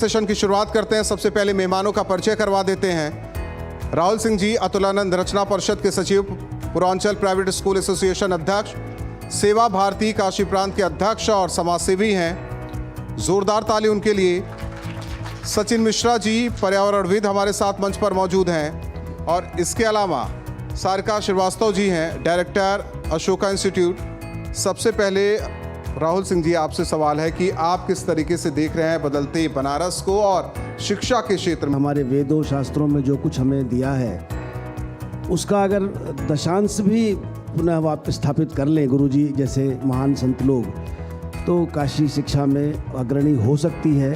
Session की शुरुआत करते हैं। सबसे पहले मेहमानों का परिचय करवा देते हैं। राहुल सिंह जी अतुलानंद रचना परिषद के सचिव, पूर्वांचल प्राइवेट स्कूल एसोसिएशन अध्यक्ष, सेवा भारती काशी प्रांत के अध्यक्ष और समाजसेवी हैं। जोरदार ताली उनके लिए। सचिन मिश्रा जी पर्यावरणविद हमारे साथ मंच पर मौजूद हैं और इसके अलावा सारिका श्रीवास्तव जी हैं, डायरेक्टर अशोका इंस्टीट्यूट। सबसे पहले राहुल सिंह जी आपसे सवाल है कि आप किस तरीके से देख रहे हैं बदलते बनारस को और शिक्षा के क्षेत्र में? हमारे वेदों शास्त्रों में जो कुछ हमें दिया है उसका अगर दशांश भी पुनः वापस स्थापित कर लें गुरुजी जैसे महान संत लोग, तो काशी शिक्षा में अग्रणी हो सकती है।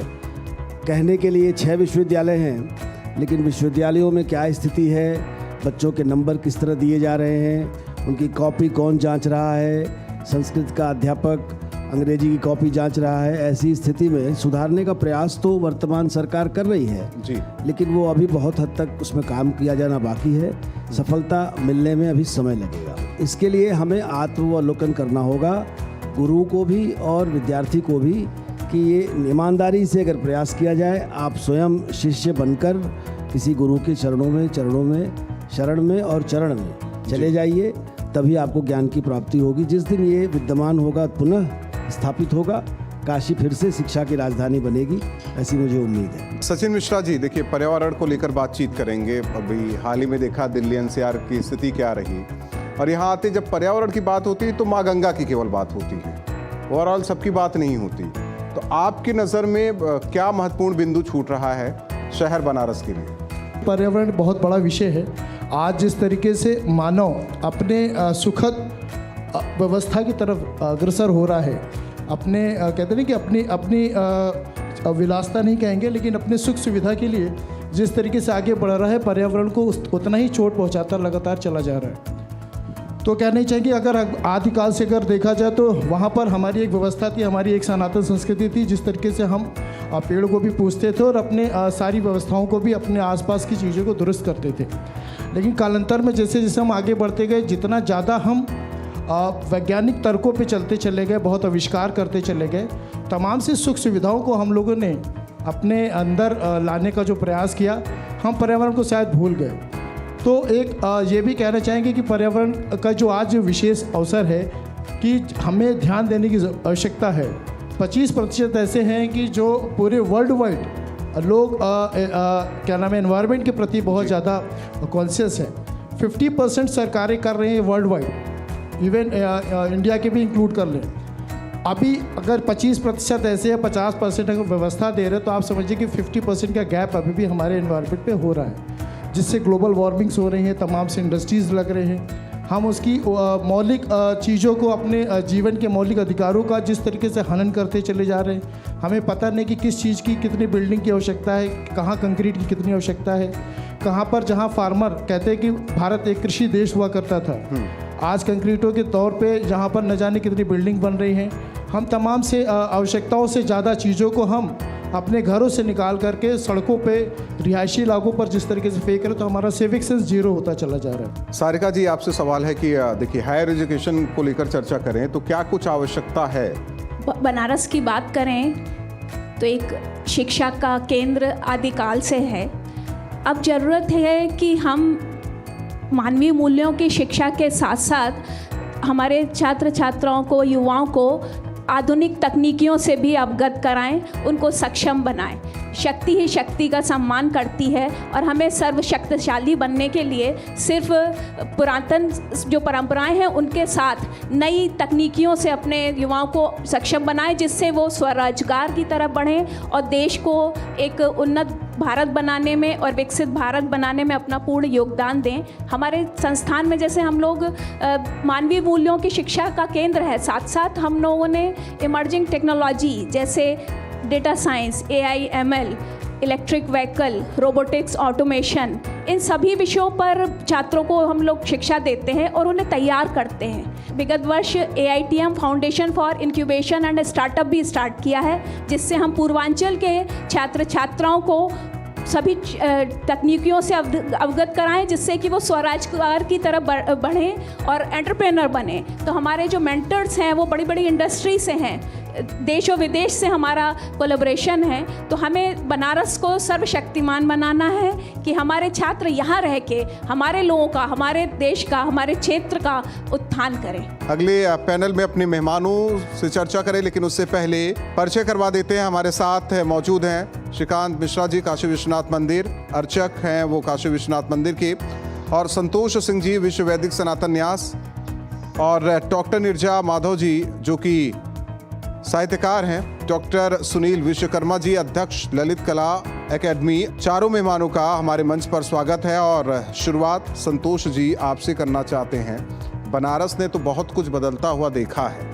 कहने के लिए 6 विश्वविद्यालय हैं, लेकिन विश्वविद्यालयों में क्या स्थिति है, बच्चों के नंबर किस तरह दिए जा रहे हैं, उनकी कॉपी कौन जांच रहा है, संस्कृत का अध्यापक अंग्रेजी की कॉपी जांच रहा है, ऐसी स्थिति में सुधारने का प्रयास तो वर्तमान सरकार कर रही है जी, लेकिन वो अभी बहुत हद तक उसमें काम किया जाना बाकी है। सफलता मिलने में अभी समय लगेगा। इसके लिए हमें आत्मावलोकन करना होगा, गुरु को भी और विद्यार्थी को भी, कि ये ईमानदारी से अगर प्रयास किया जाए, आप स्वयं शिष्य बनकर किसी गुरु के शरण में और चरण में चले जाइए, तभी आपको ज्ञान की प्राप्ति होगी। जिस दिन ये विद्यमान होगा, पुनः स्थापित होगा, काशी फिर से शिक्षा की राजधानी बनेगी, ऐसी मुझे उम्मीद है। सचिन मिश्रा जी, देखिए पर्यावरण को लेकर बातचीत करेंगे। अभी हाल ही में देखा दिल्ली एनसीआर की स्थिति क्या रही, और यहाँ आते जब पर्यावरण की बात होती है तो माँ गंगा की केवल बात होती है, ओवरऑल सबकी बात नहीं होती। तो आपकी नज़र में क्या महत्वपूर्ण बिंदु छूट रहा है शहर बनारस के लिए? पर्यावरण बहुत बड़ा विषय है। आज जिस तरीके से मानव अपने सुखद व्यवस्था की तरफ अग्रसर हो रहा है, अपने कहते हैं कि अपनी विलासता नहीं कहेंगे, लेकिन अपने सुख सुविधा के लिए जिस तरीके से आगे बढ़ रहा है, पर्यावरण को उतना ही चोट पहुंचाता लगातार चला जा रहा है। तो कहना ही चाहिए कि अगर आदिकाल से अगर देखा जाए तो वहाँ पर हमारी एक व्यवस्था थी, हमारी एक सनातन संस्कृति थी, जिस तरीके से हम पेड़ को भी पूजते थे और अपने सारी व्यवस्थाओं को भी, अपने आसपास की चीज़ों को दुरुस्त करते थे। लेकिन कालांतर में जैसे जैसे हम आगे बढ़ते गए, जितना ज़्यादा हम वैज्ञानिक तर्कों पे चलते चले गए, बहुत आविष्कार करते चले गए, तमाम से सुख सुविधाओं को हम लोगों ने अपने अंदर लाने का जो प्रयास किया, हम पर्यावरण को शायद भूल गए। तो एक ये भी कहना चाहेंगे कि पर्यावरण का जो आज विशेष अवसर है कि हमें ध्यान देने की आवश्यकता है। 25% ऐसे हैं कि जो पूरे वर्ल्ड वाइड लोग क्या नाम है, एनवायरनमेंट के प्रति बहुत ज़्यादा कॉन्शियस है। 50% सरकारें कर रही हैं वर्ल्ड वाइड, इवन इंडिया के भी इंक्लूड कर लें। अभी अगर 25% ऐसे है, 50% अगर व्यवस्था दे रहे, तो आप समझिए कि 50% का गैप अभी भी हमारे एनवायरनमेंट पे हो रहा है, जिससे ग्लोबल वार्मिंग्स हो रही हैं, तमाम से इंडस्ट्रीज़ लग रहे हैं। हम उसकी मौलिक चीज़ों को, अपने जीवन के मौलिक अधिकारों का जिस तरीके से हनन करते चले जा रहे हैं, हमें पता नहीं कि किस चीज़ की कितनी बिल्डिंग की आवश्यकता है, कहाँ कंक्रीट की कितनी आवश्यकता है, कहाँ पर जहाँ फार्मर कहते हैं कि भारत एक कृषि देश हुआ करता था, आज कंक्रीटों के तौर पे जहाँ पर न जाने कितनी बिल्डिंग बन रही हैं। हम तमाम से आवश्यकताओं से ज़्यादा चीज़ों को हम अपने घरों से निकाल करके सड़कों पे, रिहायशी इलाकों पर जिस तरीके से फेंक रहे, तो हमारा सिविक सेंस जीरो होता चला जा रहा है। सारिका जी, आपसे सवाल है कि देखिए हायर एजुकेशन को लेकर चर्चा करें तो क्या कुछ आवश्यकता है? बनारस की बात करें तो एक शिक्षा का केंद्र आदिकाल से है। अब ज़रूरत है कि हम मानवीय मूल्यों की शिक्षा के साथ साथ हमारे छात्र छात्राओं को, युवाओं को आधुनिक तकनीकियों से भी अवगत कराएं, उनको सक्षम बनाएं। शक्ति ही शक्ति का सम्मान करती है और हमें सर्वशक्तिशाली बनने के लिए सिर्फ पुरातन जो परंपराएं हैं उनके साथ नई तकनीकियों से अपने युवाओं को सक्षम बनाएं, जिससे वो स्वरोजगार की तरफ बढ़ें और देश को एक उन्नत भारत बनाने में और विकसित भारत बनाने में अपना पूर्ण योगदान दें। हमारे संस्थान में जैसे हम लोग मानवीय मूल्यों की शिक्षा का केंद्र है, साथ साथ हम लोगों ने इमर्जिंग टेक्नोलॉजी जैसे data science, AI, ML, electric vehicle, robotics, automation, इन सभी विषयों पर छात्रों को हम लोग शिक्षा देते हैं और उन्हें तैयार करते हैं। विगत वर्ष AITM foundation for incubation and startup भी स्टार्ट किया है, जिससे हम पूर्वांचल के छात्र छात्राओं को सभी तकनीकियों से अवगत कराएं, जिससे कि वो स्वरोजगार की तरफ बढ़ें और एंटरप्रेन्योर बने। तो हमारे जो मेंटर्स हैं वो बड़ी बड़ी इंडस्ट्री से हैं, देशों विदेश से हमारा कोलैबोरेशन है, तो हमें बनारस को सर्वशक्तिमान बनाना है कि हमारे छात्र यहाँ रह के हमारे लोगों का, हमारे देश का, हमारे क्षेत्र का उत्थान करें। अगले पैनल में अपने मेहमानों से चर्चा करें, लेकिन उससे पहले परिचय करवा देते हैं। हमारे साथ मुमौजूद हैं श्रीकांत मिश्रा जी, काशी विश्वनाथ मंदिर अर्चक हैं वो काशी विश्वनाथ मंदिर के, और संतोष सिंह जी, विश्व वैदिक सनातन न्यास, और डॉक्टर नीरजा माधव जी जो कि साहित्यकार हैं, डॉक्टर सुनील विश्वकर्मा जी, अध्यक्ष ललित कला एकेडमी। चारों मेहमानों का हमारे मंच पर स्वागत है। और शुरुआत संतोष जी आपसे करना चाहते हैं। बनारस ने तो बहुत कुछ बदलता हुआ देखा है,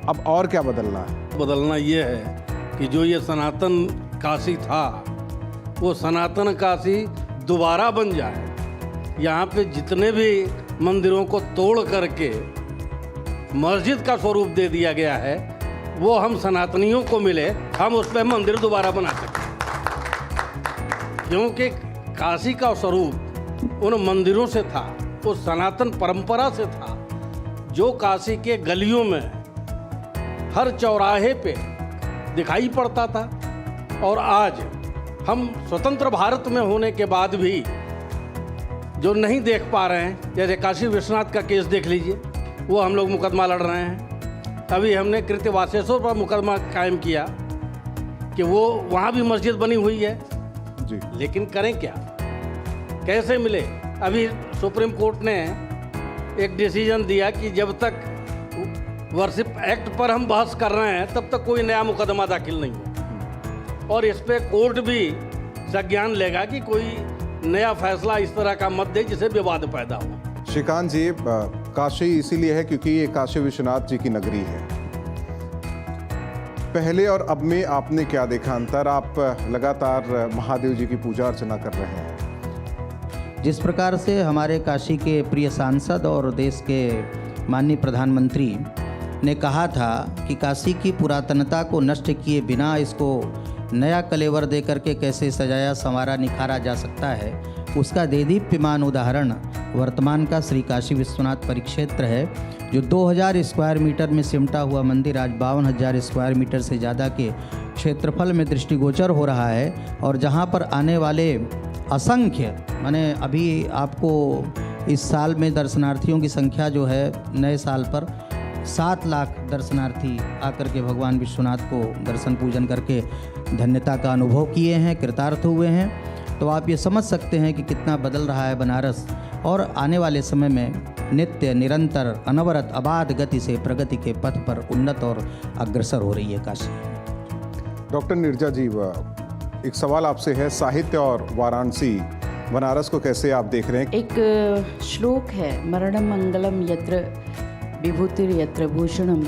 अब और क्या बदलना है? बदलना ये है कि जो ये सनातन काशी था वो सनातन काशी दोबारा बन जाए। यहाँ पे जितने भी मंदिरों को तोड़ करके मस्जिद का स्वरूप दे दिया गया है वो हम सनातनियों को मिले, हम उस पर मंदिर दोबारा बना सकें, क्योंकि काशी का स्वरूप उन मंदिरों से था, उस सनातन परंपरा से था जो काशी के गलियों में हर चौराहे पे दिखाई पड़ता था। और आज हम स्वतंत्र भारत में होने के बाद भी जो नहीं देख पा रहे हैं, जैसे काशी विश्वनाथ का केस देख लीजिए, वो हम लोग मुकदमा लड़ रहे हैं। अभी हमने कृत्यवासेश्वर पर मुकदमा कायम किया कि वो वहाँ भी मस्जिद बनी हुई है जी, लेकिन करें क्या, कैसे मिले? अभी सुप्रीम कोर्ट ने एक डिसीजन दिया कि जब तक वर्शिप एक्ट पर हम बहस कर रहे हैं तब तक कोई नया मुकदमा दाखिल नहीं हो, और इस पे कोर्ट भी संज्ञान लेगा कि कोई नया फैसला इस तरह का मत दे जिससे विवाद पैदा हो। श्रीकांत जी, काशी इसीलिए है क्योंकि ये काशी विश्वनाथ जी की नगरी है। पहले और अब में आपने क्या देखा अंतर? आप लगातार महादेव जी की पूजा अर्चना कर रहे हैं। जिस प्रकार से हमारे काशी के प्रिय सांसद और देश के माननीय प्रधानमंत्री ने कहा था कि काशी की पुरातनता को नष्ट किए बिना इसको नया कलेवर दे करके कैसे सजाया संवारा निखारा जा सकता है, उसका देदीप्यमान उदाहरण वर्तमान का श्री काशी विश्वनाथ परिक्षेत्र है, जो 2000 स्क्वायर मीटर में सिमटा हुआ मंदिर आज 52,000 स्क्वायर मीटर से ज़्यादा के क्षेत्रफल में दृष्टिगोचर हो रहा है। और जहाँ पर आने वाले असंख्य, माने अभी आपको इस साल में दर्शनार्थियों की संख्या जो है नए साल पर 7 लाख दर्शनार्थी आकर के भगवान विश्वनाथ को दर्शन पूजन करके धन्यता का अनुभव किए हैं, कृतार्थ हुए हैं। तो आप ये समझ सकते हैं कि कितना बदल रहा है बनारस, और आने वाले समय में नित्य निरंतर अनवरत अबाध गति से प्रगति के पथ पर उन्नत और अग्रसर हो रही है काशी। डॉक्टर नीरजा जी, एक सवाल आपसे है, साहित्य और वाराणसी, बनारस को कैसे आप देख रहे हैं? एक श्लोक है, मरणम मंगलम यत्र विभूतिर यत्र भूषणम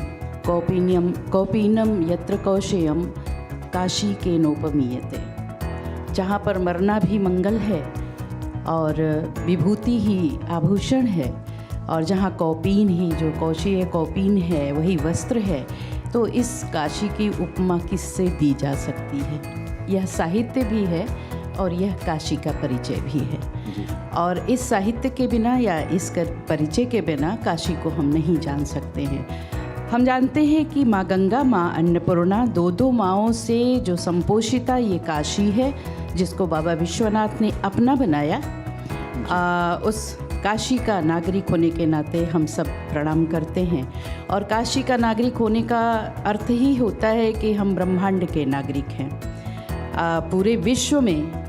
कौपीनम यत्र कौशेयम काशी के नोपमीयते। जहाँ पर मरना भी मंगल है और विभूति ही आभूषण है, और जहाँ कौपीन ही, जो कौशेय कौपीन है वही वस्त्र है, तो इस काशी की उपमा किससे दी जा सकती है? यह साहित्य भी है और यह काशी का परिचय भी है। और इस साहित्य के बिना या इस परिचय के बिना काशी को हम नहीं जान सकते हैं। हम जानते हैं कि माँ गंगा, माँ अन्नपूर्णा, दो माँओं से जो संपोषिता ये काशी है, जिसको बाबा विश्वनाथ ने अपना बनाया। उस काशी का नागरिक होने के नाते हम सब प्रणाम करते हैं, और काशी का नागरिक होने का अर्थ ही होता है कि हम ब्रह्मांड के नागरिक हैं। पूरे विश्व में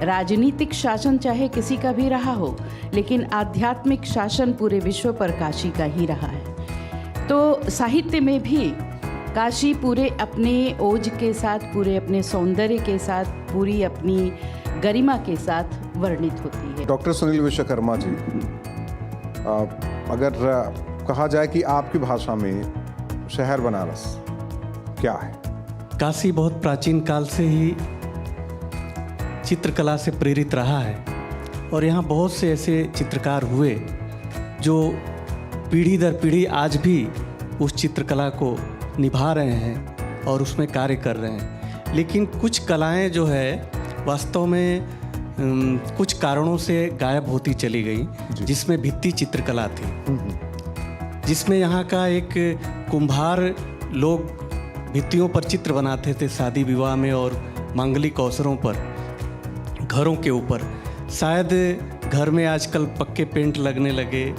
राजनीतिक शासन चाहे किसी का भी रहा हो, लेकिन आध्यात्मिक शासन पूरे विश्व पर काशी का ही रहा है। तो साहित्य में भी काशी पूरे अपने ओज के साथ, पूरे अपने सौंदर्य के साथ, पूरी अपनी गरिमा के साथ वर्णित होती है। डॉक्टर सुनील विश्वकर्मा जी, अगर कहा जाए कि आपकी भाषा में शहर बनारस क्या है? काशी बहुत प्राचीन काल से ही चित्रकला से प्रेरित रहा है, और यहाँ बहुत से ऐसे चित्रकार हुए जो पीढ़ी दर पीढ़ी आज भी उस चित्रकला को निभा रहे हैं और उसमें कार्य कर रहे हैं। लेकिन कुछ कलाएं जो है वास्तव में कुछ कारणों से गायब होती चली गई, जिसमें भित्ति चित्रकला थी, जिसमें यहाँ का एक कुम्हार लोग भित्तियों पर चित्र बनाते थे शादी विवाह में और मांगलिक अवसरों पर, घरों के ऊपर। शायद घर में आजकल पक्के पेंट लगने लगे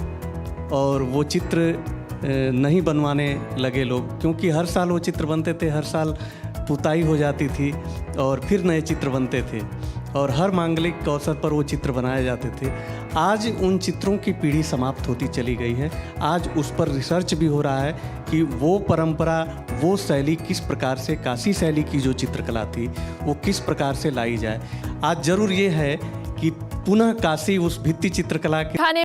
और वो चित्र नहीं बनवाने लगे लोग, क्योंकि हर साल वो चित्र बनते थे, हर साल पुताई हो जाती थी और फिर नए चित्र बनते थे और हर मांगलिक अवसर पर वो चित्र बनाए जाते थे। आज उन चित्रों की पीढ़ी समाप्त होती चली गई है। आज उस पर रिसर्च भी हो रहा है कि वो परंपरा, वो शैली किस प्रकार से, काशी शैली की जो चित्रकला थी वो किस प्रकार से लाई जाए। आज जरूर ये है कि पुनः काशी उस भित्ति चित्रकला के